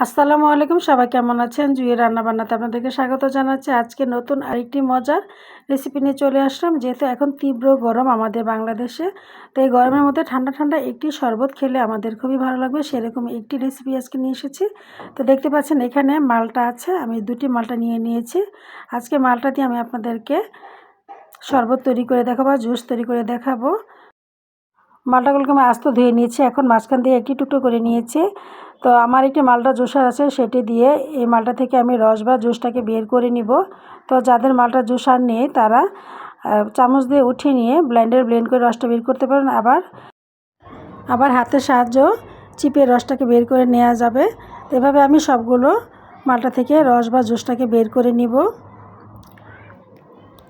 আসসালামু আলাইকুম, সবাই কেমন আছেন? জুঁইয়ের রান্নাবান্নাতে আপনাদেরকে স্বাগত জানাচ্ছি। আজকে নতুন আরেকটি মজার রেসিপি নিয়ে চলে আসলাম। যেহেতু এখন তীব্র গরম আমাদের বাংলাদেশে, তো এই গরমের মধ্যে ঠান্ডা ঠান্ডা একটি শরবত খেলে আমাদের খুবই ভালো লাগবে। সেরকম একটি রেসিপি আজকে নিয়ে এসেছি। তো দেখতে পাচ্ছেন এখানে মালটা আছে, আমি দুটি মালটা নিয়ে নিয়েছি। আজকে মালটা দিয়ে আমি আপনাদেরকে শরবত তৈরি করে দেখাবো, জুস তৈরি করে দেখাবো। মালটাগুলোকে আমি আস্ত ধুয়ে নিয়েছি, এখন মাঝখান দিয়ে একটি টুকরো করে নিয়েছি। তো আমার একটি মালটা জুসার আছে, সেটি দিয়ে এই মালটা থেকে আমি রস বা জুসটাকে বের করে নিব। তো যাদের মালটা জুসার নেই তারা চামচ দিয়ে উঠিয়ে নিয়ে ব্লেন্ড করে রসটা বের করতে পারেন। আবার হাতের সাহায্যেও চিপে রসটাকে বের করে নেওয়া যাবে। তো এভাবে আমি সবগুলো মালটা থেকে রস বা জুসটাকে বের করে নিব।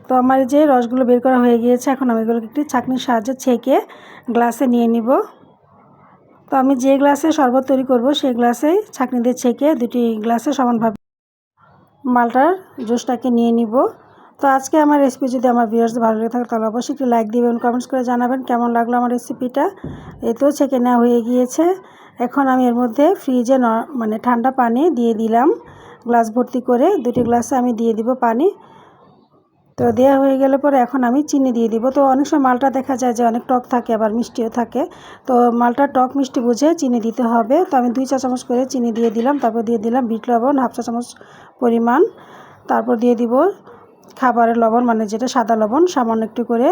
তো আমার যে রসগুলো বের করা হয়ে গিয়েছে, এখন আমি এগুলোকে একটি ছাঁকনির সাহায্যে ছেঁকে গ্লাসে নিয়ে নিব। তো আমি যে গ্লাসে শরবত তৈরি করব সেই গ্লাসেই ছাঁকনি দিয়ে ছেঁকে দুটি গ্লাসে সমানভাবে মালটার জুসটাকে নিয়ে নিব। তো আজকে আমার রেসিপি যদি আমার ভিউয়ার্সদের ভালো লেগে থাকে তাহলে অবশ্যই একটি লাইক দিবেন, কমেন্টস করে জানাবেন কেমন লাগলো আমার রেসিপিটা। এই তো ছেঁকে নেওয়া হয়ে গিয়েছে। এখন আমি এর মধ্যে ফ্রিজে ঠান্ডা পানি দিয়ে দিলাম, গ্লাস ভর্তি করে দুটি গ্লাসে আমি দিয়ে দিব পানি। তো দেওয়া হয়ে গেলে পরে এখন আমি চিনি দিয়ে দিব। তো অনেক সময় মালটা দেখা যায় যে অনেক টক থাকে, আবার মিষ্টিও থাকে। তো মালটা টক মিষ্টি বুঝে চিনি দিতে হবে। তো আমি 2 চা চামচ করে চিনি দিয়ে দিলাম। তারপর দিয়ে দিলাম বিট লবণ 1/2 চা চামচ পরিমাণ। তারপর দিয়ে দিব খাবারের লবণ, যেটা সাদা লবণ, সামান্য একটু করে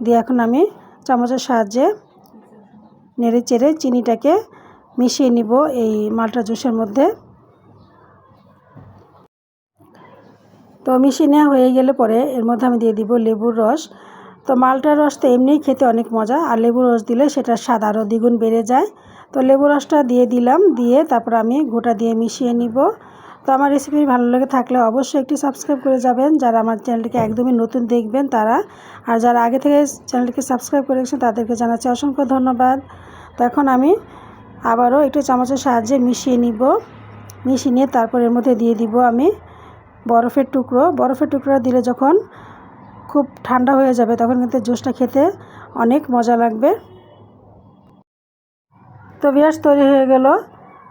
দিয়ে এখন আমি চামচের সাহায্যে নেড়ে চেড়ে চিনিটাকে মিশিয়ে নিব এই মালটা জুসের মধ্যে। তো মিশিয়ে নেওয়া হয়ে গেলে পরে এর মধ্যে আমি দিয়ে দিব লেবুর রস। তো মালটার রস তো এমনিই খেতে অনেক মজা, আর লেবুর রস দিলে সেটার স্বাদ আরও দ্বিগুণ বেড়ে যায়। তো লেবুর রসটা দিয়ে দিলাম, দিয়ে তারপর আমি গোটা দিয়ে মিশিয়ে নিব। তো আমার রেসিপি ভালো লেগে থাকলে অবশ্যই একটি সাবস্ক্রাইব করে যাবেন, যারা আমার চ্যানেলটিকে একদমই নতুন দেখবেন তারা। আর যারা আগে থেকে চ্যানেলটিকে সাবস্ক্রাইব করে রেখেছেন তাদেরকে জানাচ্ছি অসংখ্য ধন্যবাদ। তো এখন আমি আবারও একটু চামচের সাহায্যে মিশিয়ে নিব। মিশিয়ে নিয়ে তারপর এর মধ্যে দিয়ে দিব আমি বরফের টুকরো দিলে যখন খুব ঠান্ডা হয়ে যাবে তখন কিন্তু জুসটা খেতে অনেক মজা লাগবে। তো ভিউয়ার্স, তৈরি হয়ে গেল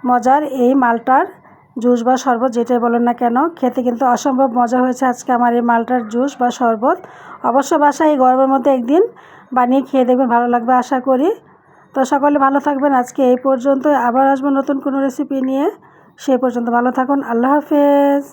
মজার এই মালটার জুস বা শরবত, যেটাই বলেন না কেন, খেতে কিন্তু অসম্ভব মজা হয়েছে আজকে আমার এই মালটার জুস বা শরবত। অবশ্য বাসায় এই গরমের মধ্যে একদিন বানিয়ে খেয়ে দেখবেন, ভালো লাগবে আশা করি। তো সকলে ভালো থাকবেন, আজকে এই পর্যন্ত। আবার আসবো নতুন কোনো রেসিপি নিয়ে। সেই পর্যন্ত ভালো থাকুন, আল্লাহ হাফেজ।